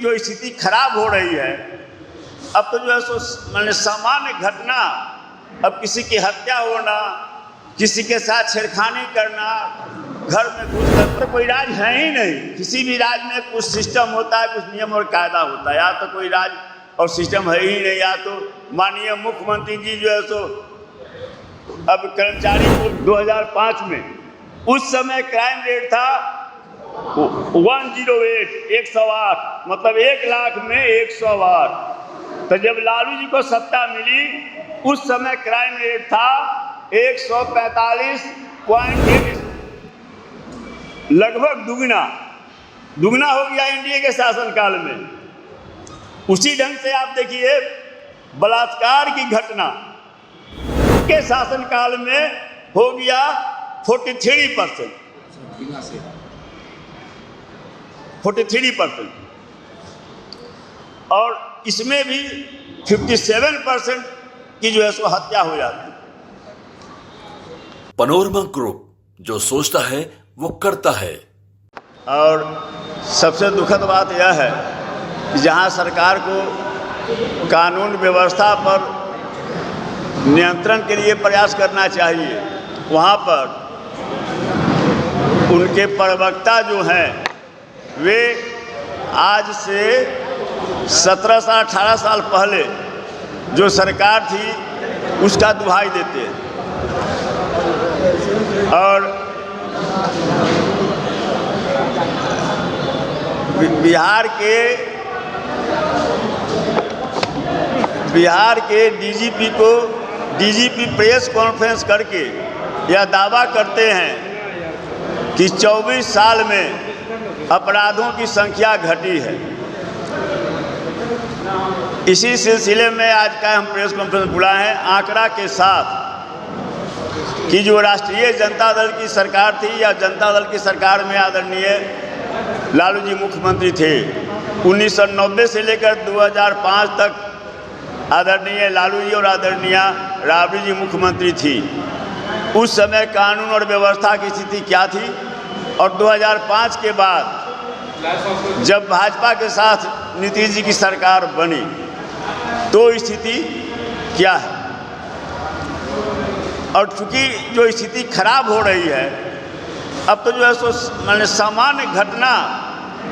जो स्थिति खराब हो रही है, अब तो जो है सो मैंने सामान्य घटना, अब किसी की हत्या होना, किसी के साथ छेड़खानी करना, घर में घुसकर, तो कोई राज है ही नहीं। किसी भी राज में कुछ सिस्टम होता है, कुछ नियम और कायदा होता है। या तो कोई राज और सिस्टम है ही नहीं, या तो माननीय मुख्यमंत्री जी जो है सो अब कर्मचारी को 2005 में उस समय क्राइम रेट था 108, 108, मतलब 1 लाख में 108। तो जब लालू जी को सत्ता मिली उस समय क्राइम रेट था 145.8, लगभग दुगना हो गया इंडिया के शासनकाल में। उसी ढंग से आप देखिए बलात्कार की घटना के शासनकाल में हो गया 43%, और इसमें भी 57% की जो है सो हत्या हो जाती है। पनोरमा ग्रुप, जो सोचता है वो करता है। और सबसे दुखद बात यह है कि जहां सरकार को कानून व्यवस्था पर नियंत्रण के लिए प्रयास करना चाहिए, वहां पर उनके प्रवक्ता जो हैं वे आज से 17 से 18 साल पहले जो सरकार थी उसका दुहाई देते हैं। और बिहार के डीजीपी प्रेस कॉन्फ्रेंस करके यह दावा करते हैं कि 24 साल में अपराधों की संख्या घटी है। इसी सिलसिले में आज का हम प्रेस कॉन्फ्रेंस बुलाए हैं आंकड़ा के साथ कि जो राष्ट्रीय जनता दल की सरकार थी, या जनता दल की सरकार में आदरणीय लालू जी मुख्यमंत्री थे, 1990 से लेकर 2005 तक आदरणीय लालू जी और आदरणीय राबड़ी जी मुख्यमंत्री थी। उस समय कानून और व्यवस्था की स्थिति क्या थी, और 2005 के बाद जब भाजपा के साथ नीतीश जी की सरकार बनी तो स्थिति क्या है। और चूँकि जो स्थिति खराब हो रही है, अब तो जो है सो मैंने सामान्य घटना,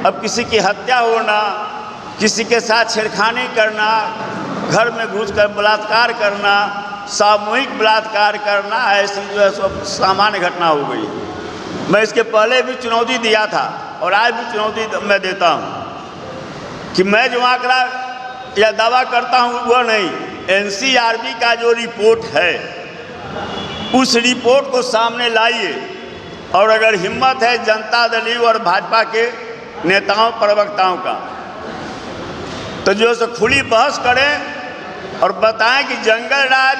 अब किसी की हत्या होना, किसी के साथ छेड़खानी करना, घर में घुसकर बलात्कार करना, सामूहिक बलात्कार करना, ऐसी जो है सो सामान्य घटना हो गई। मैं इसके पहले भी चुनौती दिया था और आज भी चुनौती मैं देता हूँ कि मैं जो आंकड़ा या दावा करता हूँ वह नहीं, एनसीआरबी का जो रिपोर्ट है उस रिपोर्ट को सामने लाइए, और अगर हिम्मत है जनता दल और भाजपा के नेताओं प्रवक्ताओं का, तो जो है सो खुली बहस करें और बताएं कि जंगल राज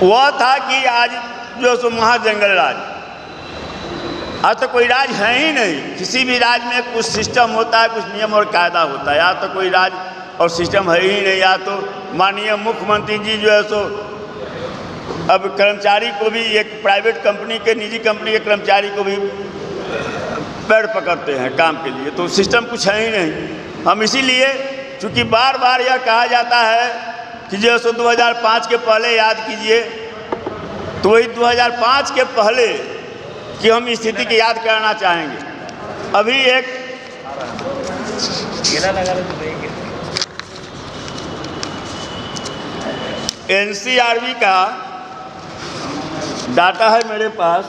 वह था कि आज जो है सो महाजंगल राज। आज तो कोई राज है ही नहीं। किसी भी राज में कुछ सिस्टम होता है, कुछ नियम और कायदा होता है। या तो कोई राज और सिस्टम है ही नहीं, या तो माननीय मुख्यमंत्री जी जो है सो अब कर्मचारी को भी, एक प्राइवेट कंपनी के, निजी कंपनी के कर्मचारी को भी पैर पकड़ते हैं काम के लिए, तो सिस्टम कुछ है ही नहीं। हम इसीलिए चूँकि बार बार यह कहा जाता है कि जो सो 2005 के पहले याद कीजिए, तो वही 2005 के पहले कि हम स्थिति की याद करना चाहेंगे। अभी एक एनसीआरबी का डाटा है मेरे पास,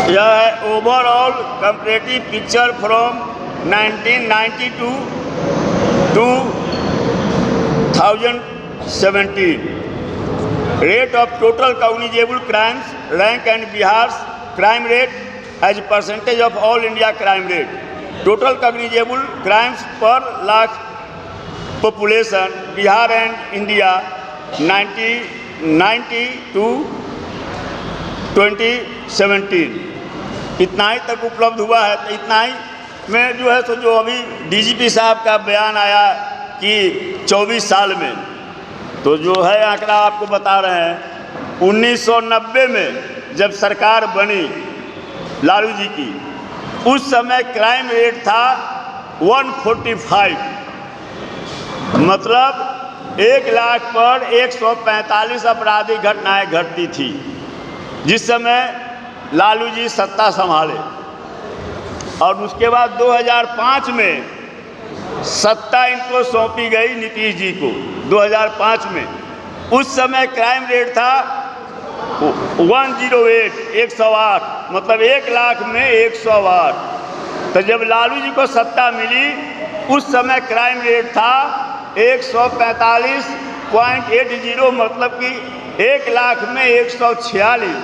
यह है overall comparative picture from 1992 to 2017. Rate of total cognizable crimes, rank and Bihar's crime rate as percentage of all India crime rate. Total cognizable crimes per lakh population, Bihar and India 1990 to 2017. इतना ही तक उपलब्ध हुआ है। तो इतना ही में जो है सो जो अभी डीजीपी साहब का बयान आया कि 24 साल में तो जो है आंकड़ा आपको बता रहे हैं, 1990 में जब सरकार बनी लालू जी की, उस समय क्राइम रेट था 145, मतलब 1 लाख पर 145 आपराधिक घटनाएं घटती थी जिस समय लालू जी सत्ता संभाले। और उसके बाद 2005 में सत्ता इनको सौंपी गई नीतीश जी को 2005 में। उस समय क्राइम रेट था 108, 108, मतलब 1 लाख में 108। तो जब लालू जी को सत्ता मिली उस समय क्राइम रेट था 145.80, मतलब कि 1 लाख में 146।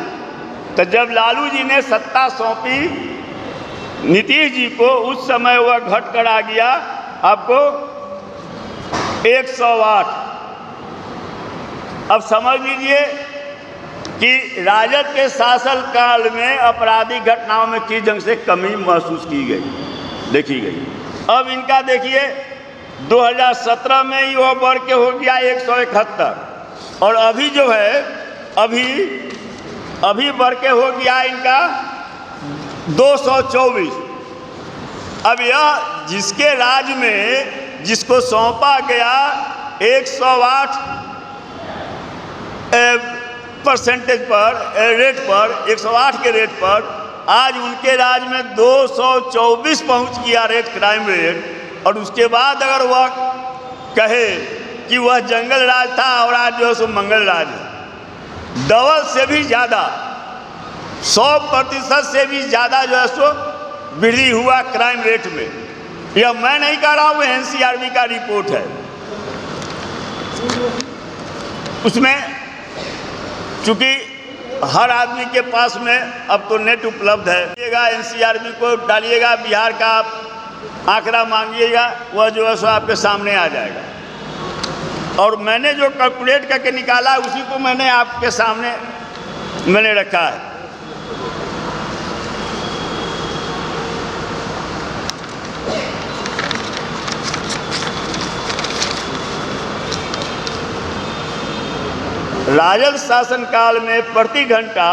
तो जब लालू जी ने सत्ता सौंपी नीतीश जी को, उस समय वह घट कर आ गया आपको 108। अब समझ लीजिए कि राजद के शासन काल में आपराधिक घटनाओं में किस ढंग से कमी महसूस की गई, देखी गई। अब इनका देखिए 2017 में ही वह बढ़ के हो गया 171, और अभी जो है अभी बढ़ के हो गया इनका 224। अब यह जिसके राज्य में जिसको सौंपा गया 108 परसेंटेज पर रेट पर 108 के रेट पर, आज उनके राज्य में 224 पहुंच गया रेट, क्राइम रेट। और उसके बाद अगर वह कहे कि वह जंगल राज था और आज जो है सो मंगल राज है, डबल से भी ज़्यादा, 100% से भी ज़्यादा जो है सो वृद्धि हुआ क्राइम रेट में। यह मैं नहीं कह रहा हूँ, एनसीआरबी का रिपोर्ट है। उसमें चूँकि हर आदमी के पास में अब तो नेट उपलब्ध है, एनसीआरबी को डालिएगा, बिहार का आंकड़ा मांगिएगा, वह जो है सो आपके सामने आ जाएगा। और मैंने जो कैलकुलेट करके निकाला उसी को मैंने आपके सामने मैंने रखा है। राजद शासन काल में प्रति घंटा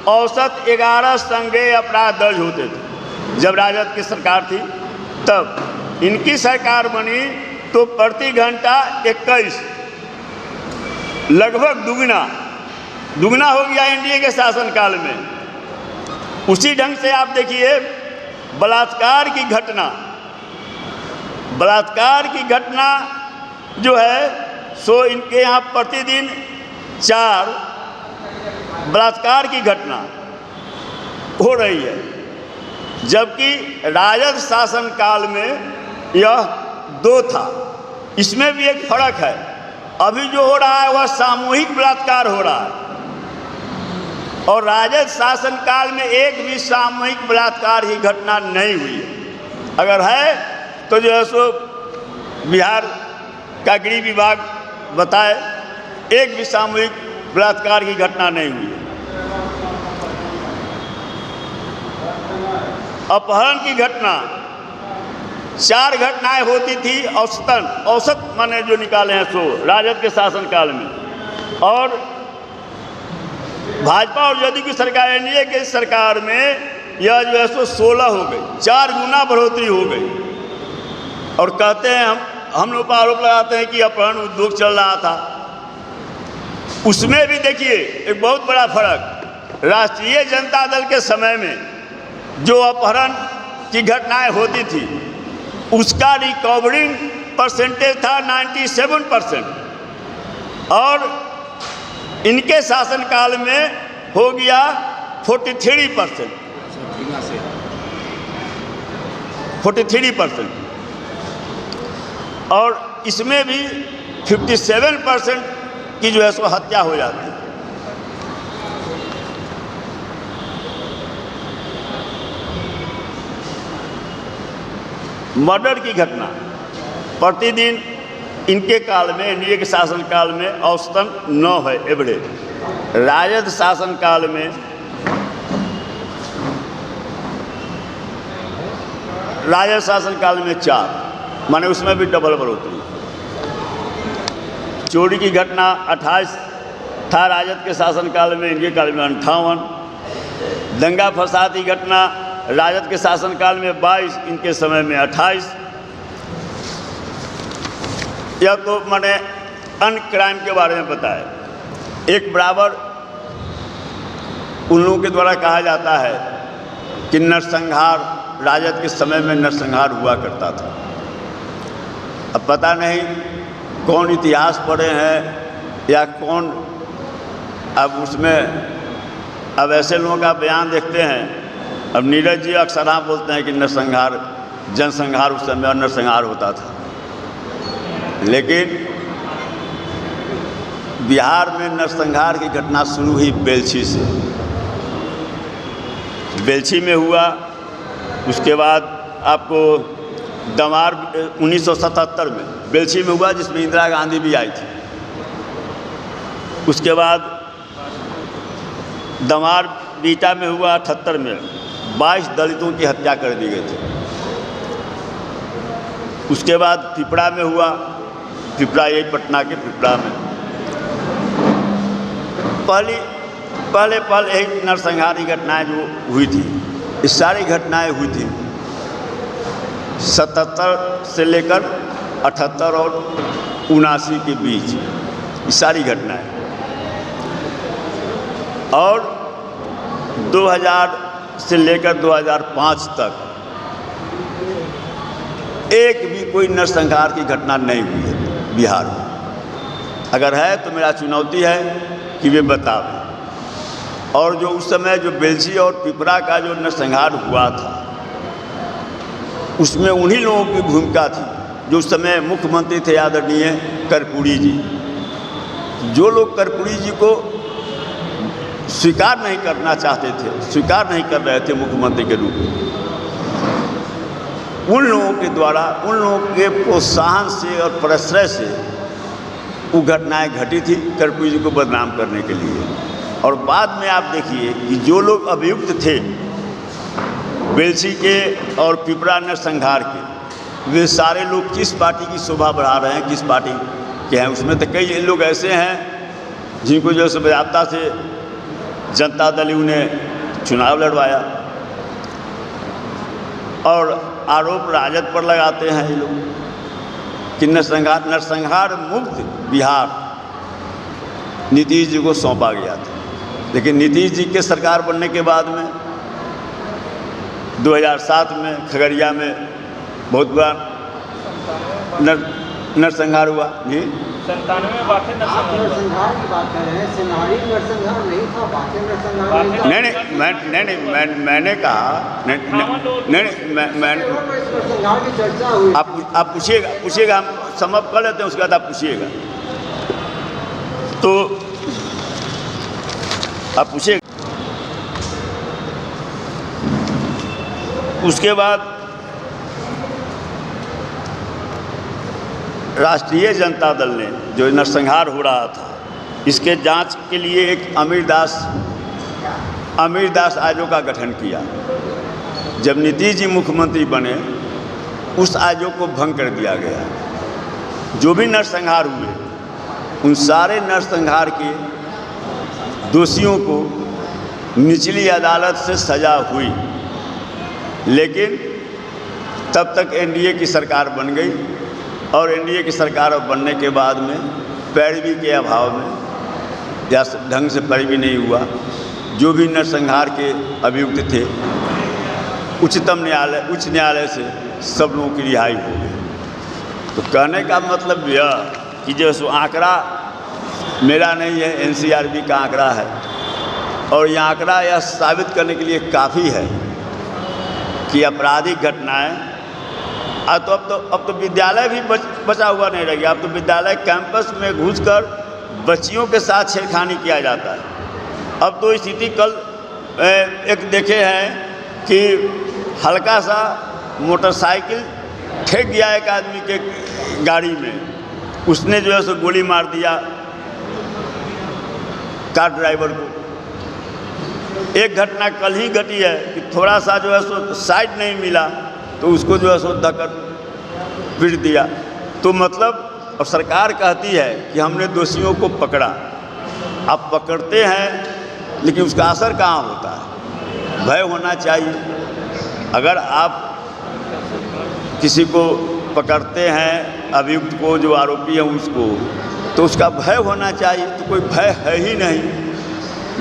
औसत 11 संज्ञेय अपराध दर्ज होते थे। जब राजद की सरकार थी तब, इनकी सरकार बनी तो प्रति घंटा 21, लगभग दुगना हो गया एनडीए के शासनकाल में। उसी ढंग से आप देखिए बलात्कार की घटना जो है सो इनके यहाँ प्रतिदिन 4 बलात्कार की घटना हो रही है, जबकि राजद शासन काल में यह 2 था। इसमें भी एक फर्क है, अभी जो हो रहा है वह सामूहिक बलात्कार हो रहा है, और राजद शासन काल में एक भी सामूहिक बलात्कार की घटना नहीं हुई है। अगर है तो जो है सो बिहार का गृह विभाग बताए, एक भी सामूहिक बलात्कार की घटना नहीं हुई है। अपहरण की घटना 4 घटनाएं होती थी औसत माने जो निकाले हैं सो राजद के शासनकाल में, और भाजपा और जदयू की सरकार, एनडीए की सरकार में यह जो है सो 16 हो गई, 4 गुना बढ़ोतरी हो गई। और कहते हैं हम लोग पर आरोप लगाते हैं कि अपहरण उद्योग चल रहा था। उसमें भी देखिए एक बहुत बड़ा फर्क, राष्ट्रीय जनता दल के समय में जो अपहरण की घटनाएं होती थी उसका रिकवरिंग परसेंटेज था 97%, और इनके शासनकाल में हो गया 43%, और इसमें भी 57% की जो है सो हत्या हो जाती है। मर्डर की घटना प्रतिदिन इनके काल में, एनडीए के शासन काल में औसतन 9 है एवरेज। राजद शासन काल में राजद शासन काल में 4, माने उसमें भी डबल बढ़ोतरी। चोरी की घटना 28 था राजद के शासनकाल में, इनके काल में 58। दंगा फसाद की घटना राजद के शासनकाल में 22, इनके समय में 28। यह तो मैंने अन्य क्राइम के बारे में बताया। एक बराबर उन लोगों के द्वारा कहा जाता है कि नरसंहार, राजद के समय में नरसंहार हुआ करता था। अब पता नहीं कौन इतिहास पढ़े हैं या कौन, अब उसमें अब ऐसे लोगों का बयान देखते हैं। अब नीरज जी अक्सर हाँ बोलते हैं कि नरसंहार, जनसंहार उस समय नरसंहार होता था, लेकिन बिहार में नरसंहार की घटना शुरू हुई बेलछी से। बेलछी में हुआ, उसके बाद आपको दमार 1977 में बेलछी में हुआ, जिसमें इंदिरा गांधी भी आई थी। उसके बाद दमार बीटा में हुआ 78 में, 22 दलितों की हत्या कर दी गई थी। उसके बाद पिपरा में हुआ, पिपरा यही पटना के पिपरा में पहले एक नरसंहार की घटनाएँ जो हुई थी, ये सारी घटनाएँ हुई थी 77 से लेकर 78 और 79 के बीच, ये सारी घटनाएँ। और 2000 से लेकर 2005 तक एक भी कोई नरसंहार की घटना नहीं हुई है बिहार में। अगर है तो मेरा चुनौती है कि वे बतावें। और जो उस समय जो बेलछी और पिपरा का जो नरसंहार हुआ था, उसमें उन्हीं लोगों की भूमिका थी जो उस समय मुख्यमंत्री थे, आदरणीय कर्पूरी जी। जो लोग कर्पूरी जी को स्वीकार नहीं करना चाहते थे, स्वीकार नहीं कर रहे थे मुख्यमंत्री के रूप में, उन लोगों के द्वारा, उन लोगों के प्रोत्साहन से और प्रश्रय से वो घटनाएँ घटी थी कर्पूरी जी को बदनाम करने के लिए। और बाद में आप देखिए कि जो लोग अभियुक्त थे बेलछी के और पिपरा नरसंहार के, वे सारे लोग किस पार्टी की शोभा बढ़ा रहे हैं, किस पार्टी के हैं। उसमें तो कई लोग ऐसे हैं जिनको जो है बजाबता से जनता दल ने चुनाव लड़वाया, और आरोप राजद पर लगाते हैं ये लोग कि नरसंहार मुक्त बिहार नीतीश जी को सौंपा गया था। लेकिन नीतीश जी के सरकार बनने के बाद में 2007 में खगड़िया में बहुत बड़ा नरसंहार हुआ जी। 97 बाकी नरसंहार की बात कर रहे हैं, सिनारी नरसंहार नहीं था, बाकी नरसंहार नहीं, मैंने कहा नरसंहार की चर्चा हुई। आप पूछिएगा, हम समाप्त कर लेते हैं, उसके बाद आप पूछिएगा। तो आप पूछिएगा। उसके बाद राष्ट्रीय जनता दल ने जो नरसंहार हो रहा था, इसके जांच के लिए एक अमीर दास आयोग का गठन किया। जब नीतीश जी मुख्यमंत्री बने, उस आयोग को भंग कर दिया गया। जो भी नरसंहार हुए, उन सारे नरसंहार के दोषियों को निचली अदालत से सज़ा हुई। लेकिन तब तक एनडीए की सरकार बन गई, और एनडीए की सरकार बनने के बाद में पैरवी के अभाव में या ढंग से पैरवी नहीं हुआ। जो भी नरसंहार के अभियुक्त थे, उच्च न्यायालय से सब लोगों की रिहाई हो गई। तो कहने का मतलब यह कि जो आंकड़ा मेरा नहीं है, एनसीआरबी का आंकड़ा है, और यह आंकड़ा यह साबित करने के लिए काफ़ी है कि आपराधिक घटनाएं अब तो विद्यालय भी बचा हुआ नहीं रह गया। अब तो विद्यालय कैंपस में घुसकर बच्चियों के साथ छेड़खानी किया जाता है। अब तो स्थिति कल एक देखे हैं कि हल्का सा मोटरसाइकिल ठेक गया एक आदमी के गाड़ी में, उसने जो है सो गोली मार दिया कार ड्राइवर को। एक घटना कल ही घटी है कि थोड़ा सा जो है सो साइड नहीं मिला तो उसको जो है सो धक्कर पीट दिया। तो मतलब और सरकार कहती है कि हमने दोषियों को पकड़ा। आप पकड़ते हैं लेकिन उसका असर कहाँ होता है? भय होना चाहिए। अगर आप किसी को पकड़ते हैं, अभियुक्त को, जो आरोपी है उसको, तो उसका भय होना चाहिए। तो कोई भय है ही नहीं।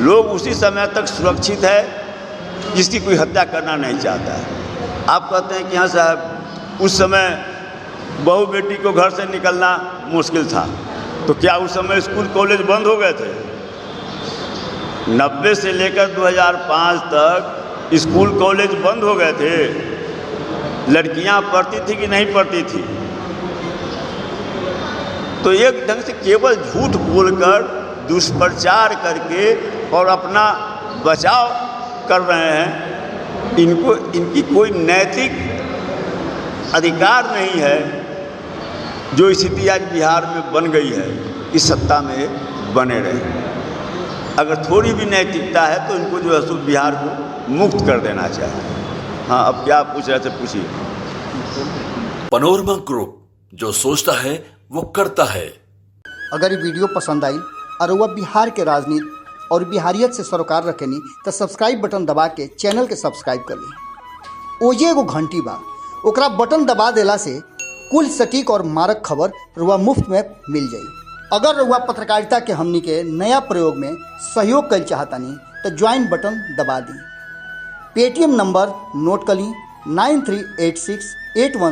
लोग उसी समय तक सुरक्षित है जिसकी कोई हत्या करना नहीं चाहता है। आप कहते हैं कि हाँ साहब, उस समय बहू बेटी को घर से निकलना मुश्किल था, तो क्या उस समय स्कूल कॉलेज बंद हो गए थे? 90 से लेकर 2005 तक स्कूल कॉलेज बंद हो गए थे। लड़कियां पढ़ती थी कि नहीं पढ़ती थी? तो एक ढंग से केवल झूठ बोलकर, दुष्प्रचार करके और अपना बचाव कर रहे हैं। इनकी कोई नैतिक अधिकार नहीं है। जो स्थिति आज बिहार में बन गई है, इस सत्ता में बने रहे। अगर थोड़ी भी नैतिकता है तो इनको जो है सो बिहार को मुक्त कर देना चाहिए। हाँ, अब क्या पूछ रहे थे, पूछिए। पनोरमा ग्रुप, जो सोचता है वो करता है। अगर ये वीडियो पसंद आई और वह बिहार के राजनीति और बिहारियत से सरोकार रखेनी तो सब्सक्राइब बटन दबा के चैनल के सब्सक्राइब कर ली। ओजे एगो घंटी बा, ओकरा बटन दबा देला से कुल सटीक और मारक खबर रुआ मुफ्त में मिल जाई। अगर रुआ पत्रकारिता के हमनी के नया प्रयोग में सहयोग कर चाहतानी तो ज्वाइन बटन दबा दी। पेटीएम नंबर नोट कर ली 938681